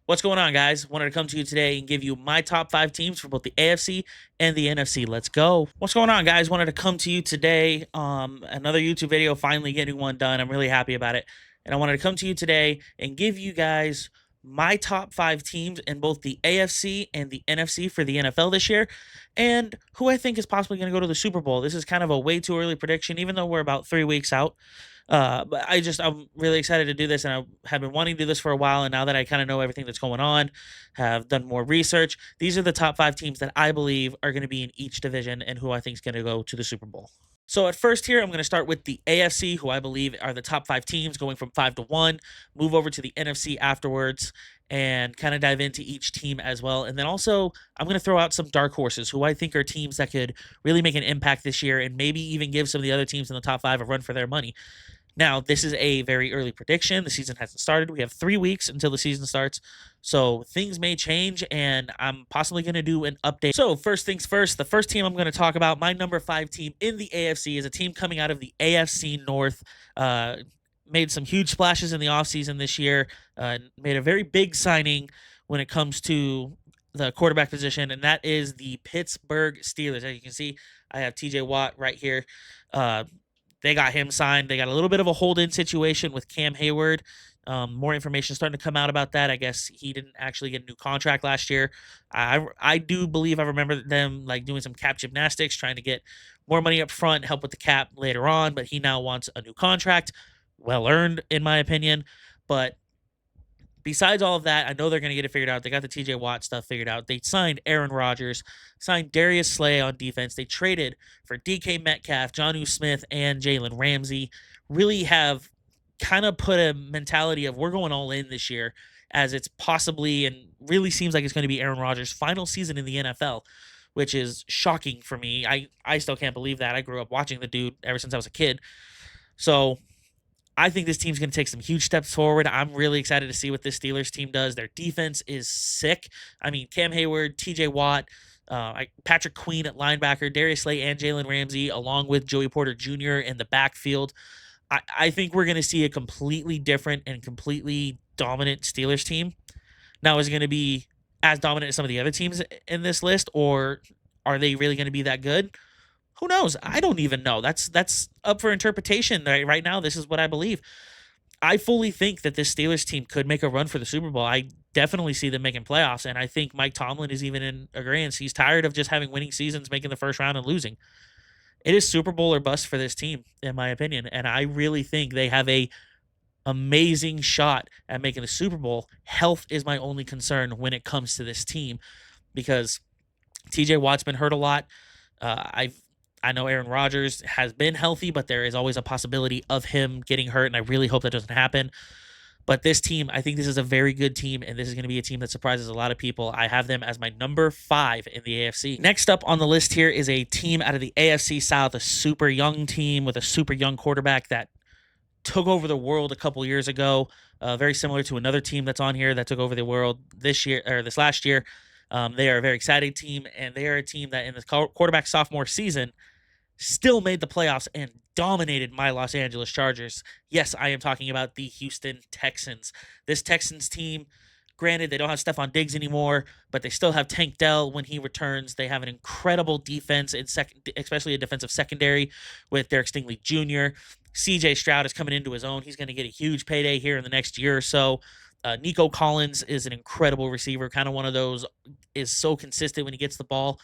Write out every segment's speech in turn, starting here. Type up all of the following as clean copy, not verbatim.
What's going on, guys? Wanted to come to you today and give you my top 5 teams for both the AFC and the NFC. Let's go. What's going on, guys? Wanted to come to you today. Another YouTube video, finally getting one done. I'm really happy about it. And I wanted to come to you today and give you guys my top 5 teams in both the AFC and the NFC for the NFL this year, and who I think is possibly going to go to the Super Bowl. This is kind of a way too early prediction, even though we're about 3 weeks out. But I'm really excited to do this, and I have been wanting to do this for a while. And now that I kind of know everything that's going on, have done more research, these are the top 5 teams that I believe are going to be in each division and who I think is going to go to the Super Bowl. So at first here, I'm going to start with the AFC, who I believe are the top 5 teams, going from 5 to 1, move over to the NFC afterwards, and kind of dive into each team as well. And then also, I'm going to throw out some dark horses who I think are teams that could really make an impact this year and maybe even give some of the other teams in the top 5 a run for their money. Now, this is a very early prediction. The season hasn't started. We have 3 weeks until the season starts. So things may change, and I'm possibly going to do an update. So first things first, the first team I'm going to talk about, my number 5 team in the AFC, is a team coming out of the AFC North. Made some huge splashes in the offseason this year. Made a very big signing when it comes to the quarterback position, and that is the Pittsburgh Steelers. As you can see, I have TJ Watt right here. They got him signed. They got a little bit of a hold-in situation with Cam Hayward. More information starting to come out about that. I guess he didn't actually get a new contract last year. I do believe I remember them like doing some cap gymnastics, trying to get more money up front, help with the cap later on. But he now wants a new contract, well earned in my opinion. But besides all of that, I know they're going to get it figured out. They got the TJ Watt stuff figured out. They signed Aaron Rodgers, signed Darius Slay on defense. They traded for DK Metcalf, Jonnu Smith, and Jalen Ramsey. Really have kind of put a mentality of we're going all in this year, as it's possibly and really seems like it's going to be Aaron Rodgers' final season in the NFL, which is shocking for me. I still can't believe that. I grew up watching the dude ever since I was a kid. So I think this team's going to take some huge steps forward. I'm really excited to see what this Steelers team does. Their defense is sick. I mean, Cam Hayward, TJ Watt, Patrick Queen at linebacker, Darius Slay, and Jalen Ramsey, along with Joey Porter Jr. in the backfield. I think we're going to see a completely different and completely dominant Steelers team. Now, is it going to be as dominant as some of the other teams in this list, or are they really going to be that good? Who knows? I don't even know. That's up for interpretation. Right now, this is what I believe. I fully think that this Steelers team could make a run for the Super Bowl. I definitely see them making playoffs, and I think Mike Tomlin is even in agreement. He's tired of just having winning seasons, making the first round and losing. It is Super Bowl or bust for this team, in my opinion, and I really think they have a amazing shot at making the Super Bowl. Health is my only concern when it comes to this team, because TJ Watt's been hurt a lot. I know Aaron Rodgers has been healthy, but there is always a possibility of him getting hurt, and I really hope that doesn't happen. But this team, I think this is a very good team, and this is going to be a team that surprises a lot of people. I have them as my number 5 in the AFC. Next up on the list here is a team out of the AFC South, a super young team with a super young quarterback that took over the world a couple years ago, very similar to another team that's on here that took over the world this last year. They are a very exciting team, and they are a team that in the quarterback sophomore season still made the playoffs and dominated my Los Angeles Chargers. Yes, I am talking about the Houston Texans. This Texans team, granted, they don't have Stephon Diggs anymore, but they still have Tank Dell when he returns. They have an incredible defense, especially a defensive secondary with Derek Stingley Jr. C.J. Stroud is coming into his own. He's going to get a huge payday here in the next year or so. Nico Collins is an incredible receiver, kind of one of those, is so consistent when he gets the ball.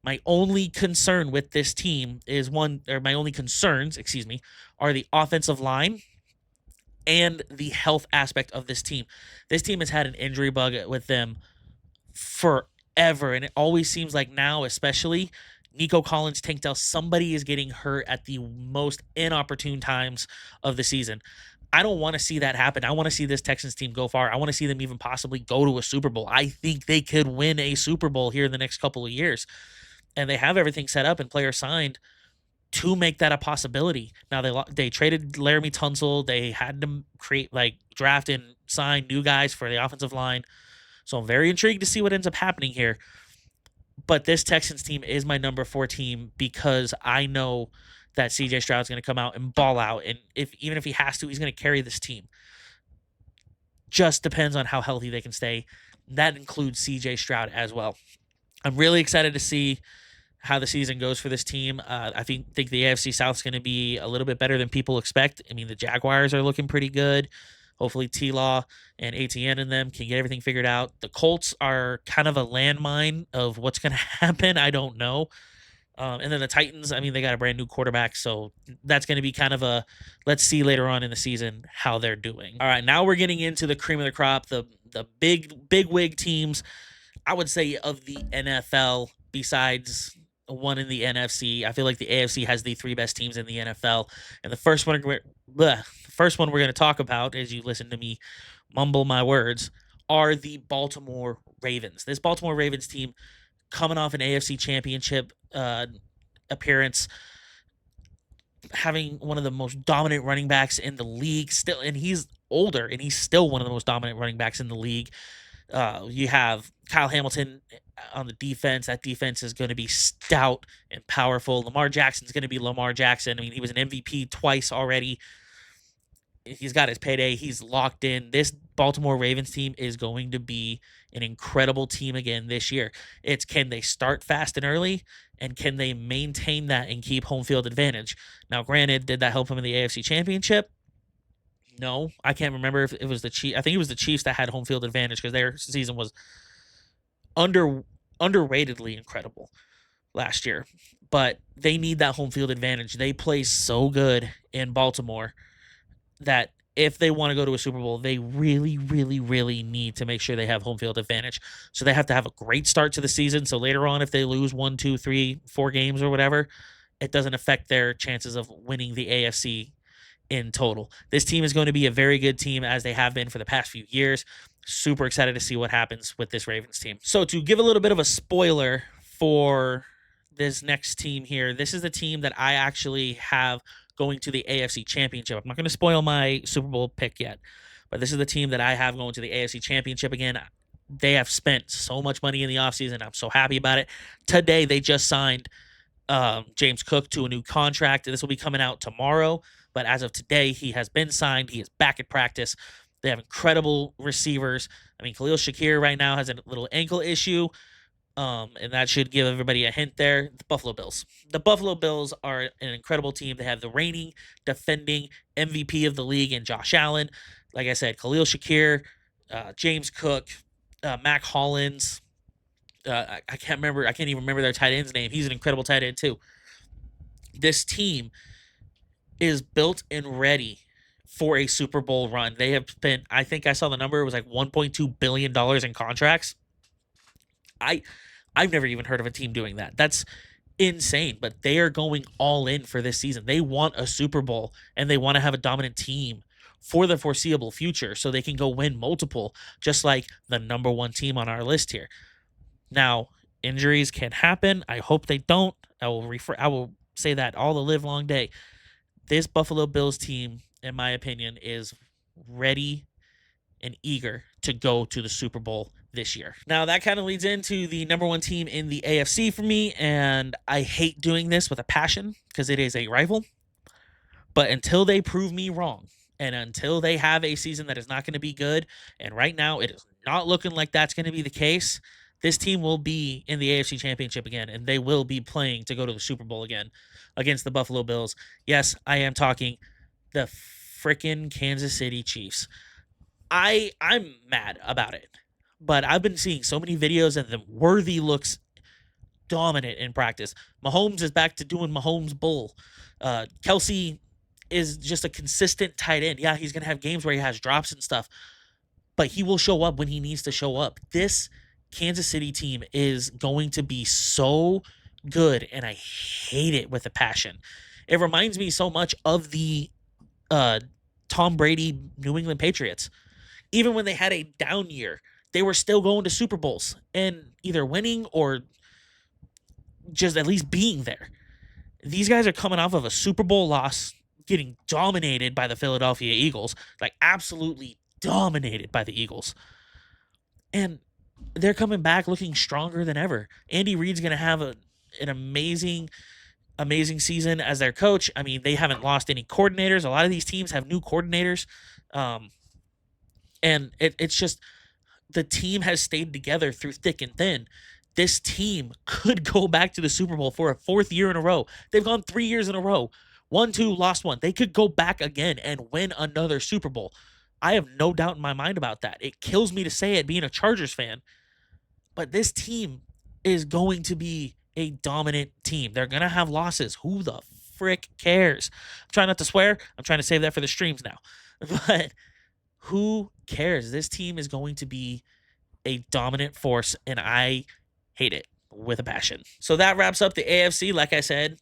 My only concern with this team my only concerns, are the offensive line and the health aspect of this team. This team has had an injury bug with them forever, and it always seems like now, especially Nico Collins, Tank Dell, somebody is getting hurt at the most inopportune times of the season. I don't want to see that happen. I want to see this Texans team go far. I want to see them even possibly go to a Super Bowl. I think they could win a Super Bowl here in the next couple of years. And they have everything set up and players signed to make that a possibility. Now, they traded Laramie Tunsil. They had to draft and sign new guys for the offensive line. So I'm very intrigued to see what ends up happening here. But this Texans team is my number 4 team, because I know that C.J. Stroud's going to come out and ball out. And even if he has to, he's going to carry this team. just depends on how healthy they can stay. That includes CJ Stroud as well. I'm really excited to see how the season goes for this team. I think the AFC South is going to be a little bit better than people expect. I mean, the Jaguars are looking pretty good. Hopefully, T-Law and ATN and them can get everything figured out. The Colts are kind of a landmine of what's going to happen. I don't know. And then the Titans, I mean, they got a brand new quarterback, so that's going to be kind of a let's see later on in the season how they're doing. All right, now we're getting into the cream of the crop, the big wig teams, I would say, of the NFL besides one in the NFC. I feel like the AFC has the three best teams in the NFL, and the first one we're going to talk about, as you listen to me mumble my words, are the Baltimore Ravens. This Baltimore Ravens team, coming off an AFC Championship appearance, having one of the most dominant running backs in the league still, and he's older, and he's still one of the most dominant running backs in the league. You have Kyle Hamilton on the defense. That defense is going to be stout and powerful. Lamar Jackson's going to be Lamar Jackson. I mean, he was an MVP twice already. He's got his payday. He's locked in. This Baltimore Ravens team is going to be an incredible team again this year. It's can they start fast and early, and can they maintain that and keep home field advantage? Now, granted, did that help them in the AFC Championship? No, I can't remember if it was the Chiefs. I think it was the Chiefs that had home field advantage because their season was underratedly incredible last year. But they need that home field advantage. They play so good in Baltimore that if they want to go to a Super Bowl, they really, really, really need to make sure they have home field advantage. So they have to have a great start to the season. So later on, if they lose 1, 2, 3, 4 games or whatever, it doesn't affect their chances of winning the AFC in total. This team is going to be a very good team, as they have been for the past few years. Super excited to see what happens with this Ravens team. So to give a little bit of a spoiler for this next team here, this is the team that I actually have going to the AFC Championship. I'm not going to spoil my Super Bowl pick yet, but this is the team that I have going to the AFC Championship again. They have spent so much money in the offseason. I'm so happy about it. Today, they just signed James Cook to a new contract. This will be coming out tomorrow, but as of today, he has been signed. He is back at practice. They have incredible receivers. I mean, Khalil Shakir right now has a little ankle issue. And that should give everybody a hint there. The Buffalo Bills. The Buffalo Bills are an incredible team. They have the reigning, defending MVP of the league in Josh Allen. Like I said, Khalil Shakir, James Cook, Mac Hollins. I can't remember. I can't even remember their tight end's name. He's an incredible tight end too. This team is built and ready for a Super Bowl run. They have spent, I think I saw the number, it was like $1.2 billion in contracts. I've never even heard of a team doing that. That's insane, but they are going all in for this season. They want a Super Bowl, and they want to have a dominant team for the foreseeable future so they can go win multiple, just like the number one team on our list here. Now, injuries can happen. I hope they don't. I will say that all the live long day. This Buffalo Bills team, in my opinion, is ready and eager to go to the Super Bowl this year. Now, that kind of leads into the number one team in the AFC for me, and I hate doing this with a passion because it is a rival. But until they prove me wrong, and until they have a season that is not going to be good, and right now it is not looking like that's going to be the case, this team will be in the AFC Championship again, and they will be playing to go to the Super Bowl again against the Buffalo Bills. Yes, I am talking the freaking Kansas City Chiefs. I'm mad about it, but I've been seeing so many videos and the Worthy looks dominant in practice. Mahomes is back to doing Mahomes bull. Kelsey is just a consistent tight end. Yeah, he's going to have games where he has drops and stuff, but he will show up when he needs to show up. This Kansas City team is going to be so good, and I hate it with a passion. It reminds me so much of the Tom Brady New England Patriots. Even when they had a down year, they were still going to Super Bowls and either winning or just at least being there. These guys are coming off of a Super Bowl loss, getting dominated by the Philadelphia Eagles, like absolutely dominated by the Eagles. And they're coming back looking stronger than ever. Andy Reid's going to have an amazing season as their coach. I mean, they haven't lost any coordinators. A lot of these teams have new coordinators. And it's just the team has stayed together through thick and thin. This team could go back to the Super Bowl for a fourth year in a row. They've gone 3 years in a row. Won two, lost one. They could go back again and win another Super Bowl. I have no doubt in my mind about that. It kills me to say it being a Chargers fan, but this team is going to be a dominant team. They're going to have losses. Who the frick cares? I'm trying not to swear. I'm trying to save that for the streams now. But who cares? This team is going to be a dominant force, and I hate it with a passion. So that wraps up the AFC. Like I said,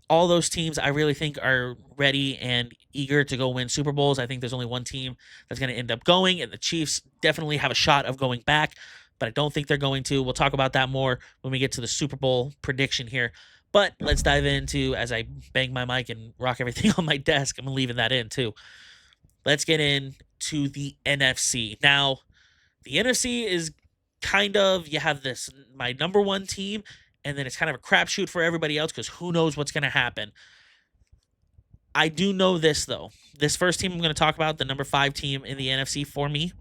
all those teams I really think are ready and eager to go win Super Bowls. I think there's only one team that's going to end up going, and the Chiefs definitely have a shot of going back, but I don't think they're going to. We'll talk about that more when we get to the Super Bowl prediction here. But let's dive into, as I bang my mic and rock everything on my desk, I'm leaving that in too. Let's get into the NFC. Now, the NFC is kind of, you have this, my number one team, and then it's kind of a crapshoot for everybody else because who knows what's going to happen. I do know this, though. This first team I'm going to talk about, the number 5 team in the NFC for me,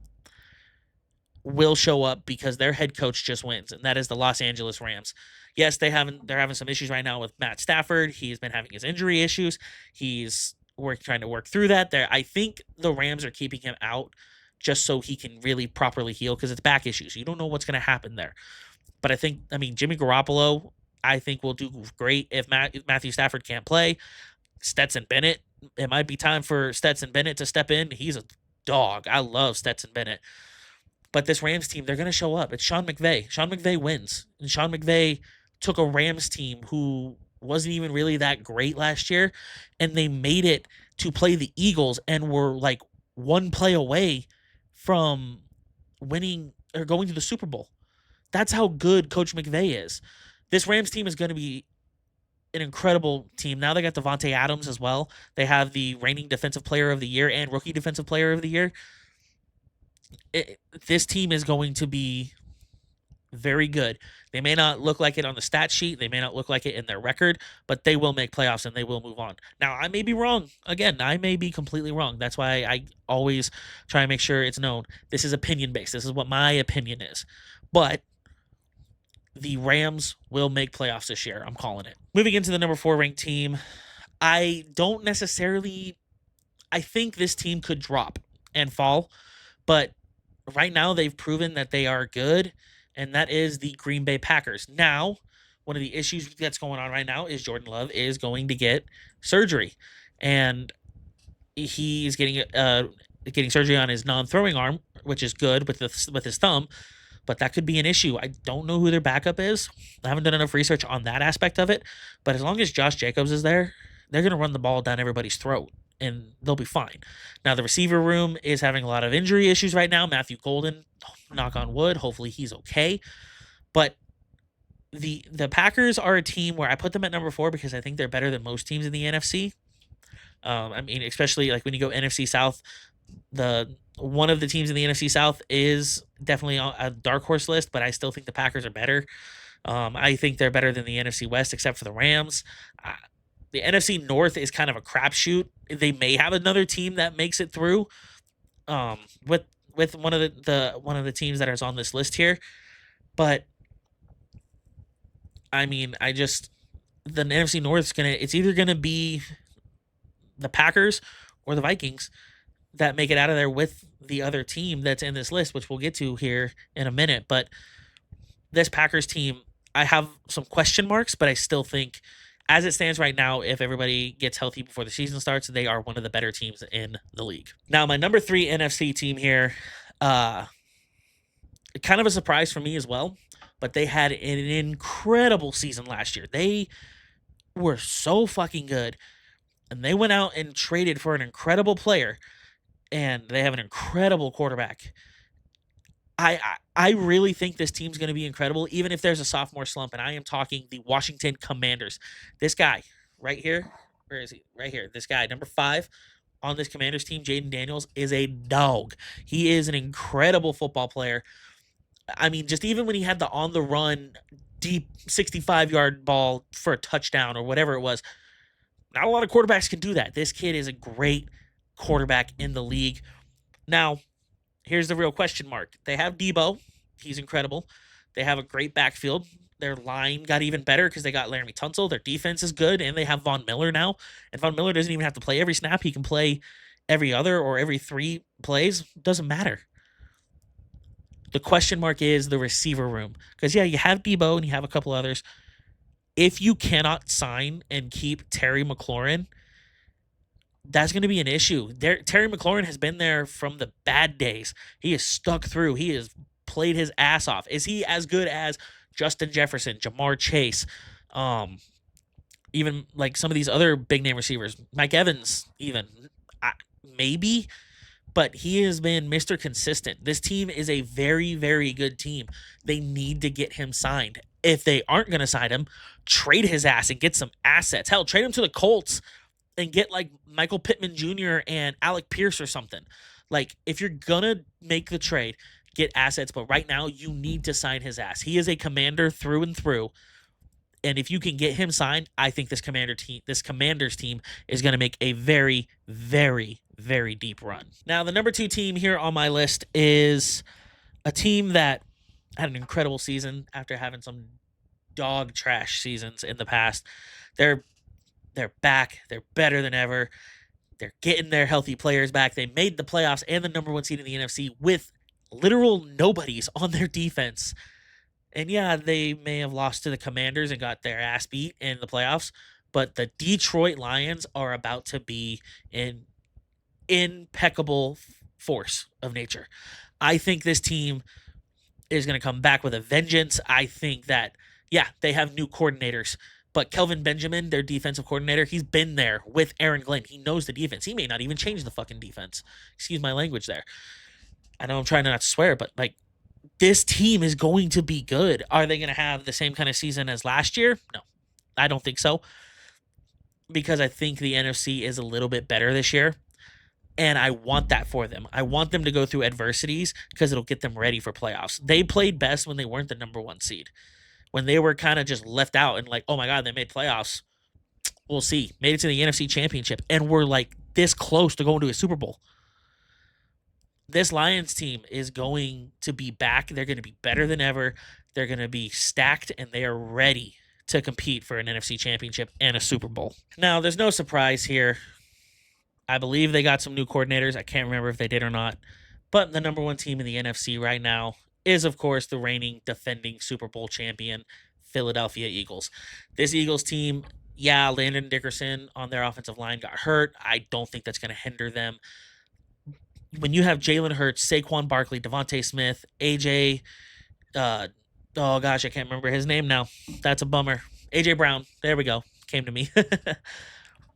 will show up because their head coach just wins, and that is the Los Angeles Rams. Yes, they're having some issues right now with Matt Stafford. He's been having his injury issues. He's trying to work through that. I think the Rams are keeping him out just so he can really properly heal because it's back issues. You don't know what's going to happen there. But Jimmy Garoppolo, I think will do great if Matthew Stafford can't play. Stetson Bennett, it might be time for Stetson Bennett to step in. He's a dog. I love Stetson Bennett. But this Rams team, they're going to show up. It's Sean McVay. Sean McVay wins. And Sean McVay took a Rams team who wasn't even really that great last year, and they made it to play the Eagles and were like one play away from winning or going to the Super Bowl. That's how good Coach McVay is. This Rams team is going to be an incredible team. Now they got Devontae Adams as well. They have the reigning Defensive Player of the Year and Rookie Defensive Player of the Year. This team is going to be very good. They may not look like it on the stat sheet. They may not look like it in their record, but they will make playoffs and they will move on. Now, I may be wrong. Again, I may be completely wrong. That's why I always try and make sure it's known. This is opinion-based. This is what my opinion is. But the Rams will make playoffs this year. I'm calling it. Moving into the number 4 ranked team, I think this team could drop and fall, but right now they've proven that they are good, and that is the Green Bay Packers. Now, one of the issues that's going on right now is Jordan Love is going to get surgery, and he's getting surgery on his non-throwing arm, which is good with his thumb, but that could be an issue. I don't know who their backup is. I haven't done enough research on that aspect of it, but as long as Josh Jacobs is there, they're going to run the ball down everybody's throat, and they'll be fine. Now, the receiver room is having a lot of injury issues right now. Matthew Golden, knock on wood, hopefully he's okay. But the Packers are a team where I put them at number 4 because I think they're better than most teams in the NFC. Especially like when you go NFC South, one of the teams in the NFC South is definitely a dark horse list, but I still think the Packers are better. I think they're better than the NFC West, except for the Rams. The NFC North is kind of a crapshoot. They may have another team that makes it through. With one of the teams that is on this list here, but the NFC North it's either gonna be the Packers or the Vikings that make it out of there with the other team that's in this list, which we'll get to here in a minute. But this Packers team, I have some question marks, but I still think, as it stands right now, if everybody gets healthy before the season starts, they are one of the better teams in the league. Now, my number 3 NFC team here, kind of a surprise for me as well, but they had an incredible season last year. They were so fucking good, and they went out and traded for an incredible player, and they have an incredible quarterback. I really think this team's going to be incredible, even if there's a sophomore slump, and I am talking the Washington Commanders. This guy right here, where is he? Right here. This guy, number 5 on this Commanders team, Jaden Daniels, is a dog. He is an incredible football player. Just even when he had the on-the-run, deep 65-yard ball for a touchdown or whatever it was, not a lot of quarterbacks can do that. This kid is a great quarterback in the league. Now, here's the real question mark. They have Debo. He's incredible. They have a great backfield. Their line got even better because they got Laramie Tunsil. Their defense is good, and they have Von Miller now. And Von Miller doesn't even have to play every snap. He can play every other or every 3 plays. Doesn't matter. The question mark is the receiver room. Because, yeah, you have Debo and you have a couple others. If you cannot sign and keep Terry McLaurin, that's going to be an issue. Terry McLaurin has been there from the bad days. He has stuck through. He has played his ass off. Is he as good as Justin Jefferson, Jamar Chase, even like some of these other big name receivers, Mike Evans, even maybe, but he has been Mr. Consistent. This team is a very, very good team. They need to get him signed. If they aren't going to sign him, trade his ass and get some assets. Hell, trade him to the Colts and get like Michael Pittman Jr. and Alec Pierce or something. Like, if you're going to make the trade, get assets. But right now, you need to sign his ass. He is a commander through and through. And if you can get him signed, I think this Commanders team is going to make a very, very, very deep run. Now, the number 2 team here on my list is a team that had an incredible season after having some dog trash seasons in the past. They're back. They're better than ever. They're getting their healthy players back. They made the playoffs and the number 1 seed in the NFC with literal nobodies on their defense. And yeah, they may have lost to the Commanders and got their ass beat in the playoffs, but the Detroit Lions are about to be an impeccable force of nature. I think this team is going to come back with a vengeance. I think that, yeah, they have new coordinators, but Kelvin Benjamin, their defensive coordinator, he's been there with Aaron Glenn. He knows the defense. He may not even change the fucking defense. Excuse my language there. I know I'm trying not to swear, but like, this team is going to be good. Are they going to have the same kind of season as last year? No, I don't think so. Because I think the NFC is a little bit better this year. And I want that for them. I want them to go through adversities because it'll get them ready for playoffs. They played best when they weren't the number 1 seed. When they were kind of just left out and like, oh my God, they made playoffs. We'll see. Made it to the NFC Championship. And we're like this close to going to a Super Bowl. This Lions team is going to be back. They're going to be better than ever. They're going to be stacked, and they are ready to compete for an NFC Championship and a Super Bowl. Now, there's no surprise here. I believe they got some new coordinators. I can't remember if they did or not. But the number 1 team in the NFC right now is, of course, the reigning defending Super Bowl champion, Philadelphia Eagles. This Eagles team, yeah, Landon Dickerson on their offensive line got hurt. I don't think that's going to hinder them. When you have Jalen Hurts, Saquon Barkley, Devontae Smith, AJ, oh gosh, I can't remember his name now. That's a bummer. AJ Brown. There we go. Came to me.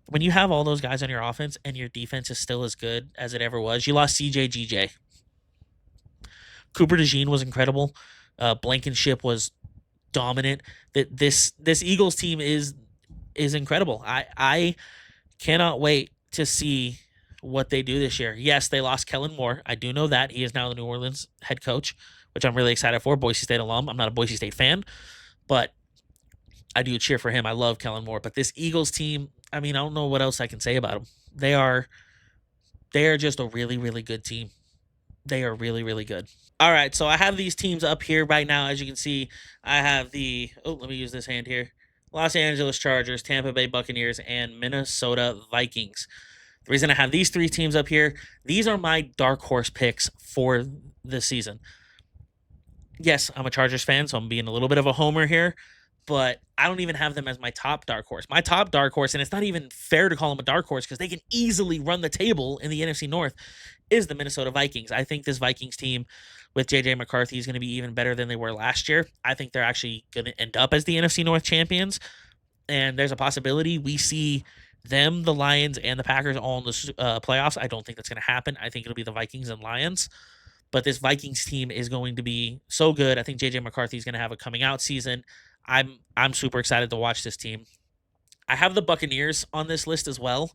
When you have all those guys on your offense and your defense is still as good as it ever was, you lost CJ GJ. Cooper DeJean was incredible. Blankenship was dominant. This Eagles team is incredible. I cannot wait to see what they do this year. Yes, they lost Kellen Moore. I do know that. He is now the New Orleans head coach, which I'm really excited for. Boise State alum. I'm not a Boise State fan, but I do cheer for him. I love Kellen Moore. But this Eagles team, I mean, I don't know what else I can say about them. They are just a really, really good team. They are really, really good. All right, so I have these teams up here right now. As you can see, I have let me use this hand here. Los Angeles Chargers, Tampa Bay Buccaneers, and Minnesota Vikings. The reason I have these 3 teams up here, these are my dark horse picks for the season. Yes, I'm a Chargers fan, so I'm being a little bit of a homer here, but I don't even have them as my top dark horse. My top dark horse, and it's not even fair to call them a dark horse because they can easily run the table in the NFC North, is the Minnesota Vikings. I think this Vikings team with J.J. McCarthy is going to be even better than they were last year. I think they're actually going to end up as the NFC North champions, and there's a possibility we see them, the Lions, and the Packers all in the playoffs. I don't think that's going to happen. I think it'll be the Vikings and Lions. But this Vikings team is going to be so good. I think J.J. McCarthy is going to have a coming out season. I'm super excited to watch this team. I have the Buccaneers on this list as well.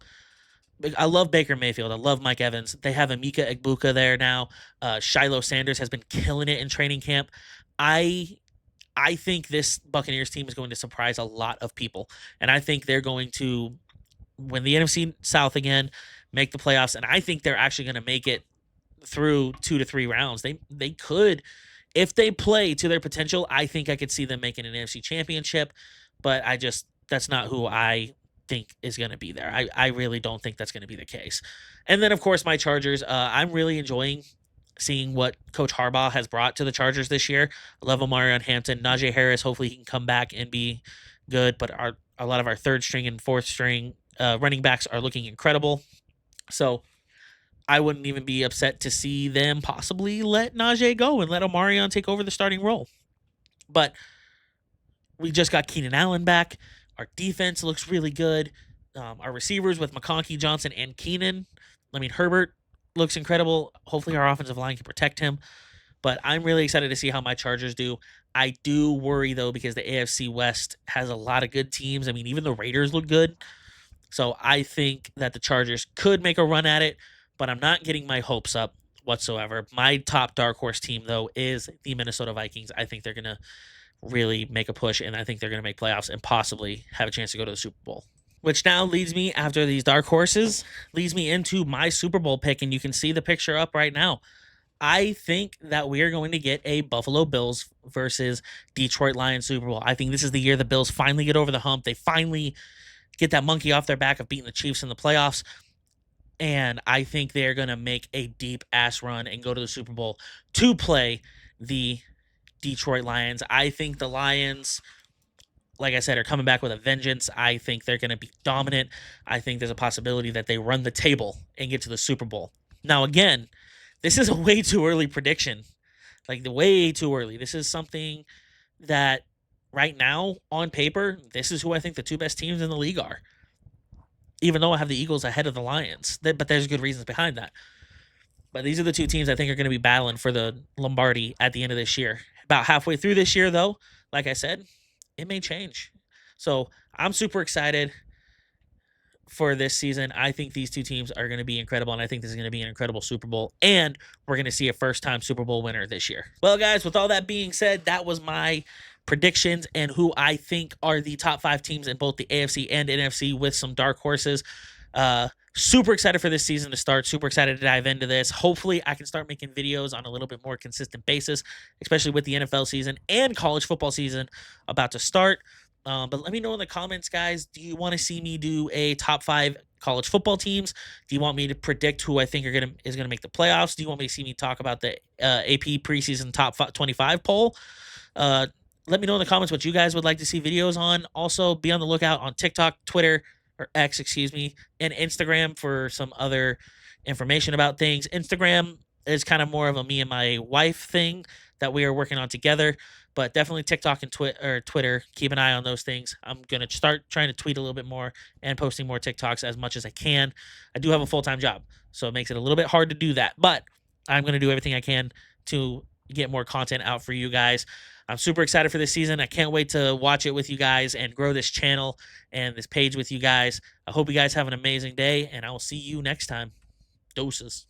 I love Baker Mayfield. I love Mike Evans. They have Emeka Egbuka there now. Shiloh Sanders has been killing it in training camp. I think this Buccaneers team is going to surprise a lot of people. And I think they're going to win the NFC South again, make the playoffs, and I think they're actually going to make it through 2 to 3 rounds. They could, if they play to their potential, I think I could see them making an NFC championship, but that's not who I think is going to be there. I really don't think that's going to be the case. And then, of course, my Chargers. I'm really enjoying seeing what Coach Harbaugh has brought to the Chargers this year. I love Omarion Hampton, Najee Harris. Hopefully, he can come back and be good. But a lot of our third string and fourth string running backs are looking incredible. So I wouldn't even be upset to see them possibly let Najee go and let Omarion take over the starting role. But we just got Keenan Allen back. Our defense looks really good. Our receivers with McConkey, Johnson, and Keenan. I mean, Herbert looks incredible. Hopefully our offensive line can protect him. But I'm really excited to see how my Chargers do. I do worry, though, because the AFC West has a lot of good teams. I mean, even the Raiders look good. So I think that the Chargers could make a run at it, but I'm not getting my hopes up whatsoever. My top dark horse team, though, is the Minnesota Vikings. I think they're going to really make a push, and I think they're going to make playoffs and possibly have a chance to go to the Super Bowl. Which now leads me, after these dark horses, leads me into my Super Bowl pick, and you can see the picture up right now. I think that we are going to get a Buffalo Bills versus Detroit Lions Super Bowl. I think this is the year the Bills finally get over the hump. They finally get that monkey off their back of beating the Chiefs in the playoffs. And I think they're going to make a deep ass run and go to the Super Bowl to play the Detroit Lions. I think the Lions, like I said, are coming back with a vengeance. I think they're going to be dominant. I think there's a possibility that they run the table and get to the Super Bowl. Now, again, this is a way too early prediction. Like, way too early. This is something that right now, on paper, this is who I think the two best teams in the league are. Even though I have the Eagles ahead of the Lions. But there's good reasons behind that. But these are the two teams I think are going to be battling for the Lombardi at the end of this year. About halfway through this year, though, like I said, it may change. So I'm super excited for this season. I think these two teams are going to be incredible, and I think this is going to be an incredible Super Bowl, and we're going to see a first-time Super Bowl winner this year. Well, guys, with all that being said, that was my predictions and who I think are the top 5 teams in both the AFC and NFC with some dark horses. Super excited for this season to start. Super excited to dive into this. Hopefully, I can start making videos on a little bit more consistent basis, especially with the NFL season and college football season about to start. But let me know in the comments, guys. Do you want to see me do a top 5 college football teams? Do you want me to predict who I think is gonna make the playoffs? Do you want me to see me talk about the AP preseason top 25 poll? Let me know in the comments what you guys would like to see videos on. Also, be on the lookout on TikTok, Twitter, or X, and Instagram for some other information about things. Instagram is kind of more of a me and my wife thing that we are working on together, but definitely TikTok and Twitter. Keep an eye on those things. I'm going to start trying to tweet a little bit more and posting more TikToks as much as I can. I do have a full-time job, so it makes it a little bit hard to do that, but I'm going to do everything I can to get more content out for you guys. I'm super excited for this season. I can't wait to watch it with you guys and grow this channel and this page with you guys. I hope you guys have an amazing day, and I will see you next time. Doses.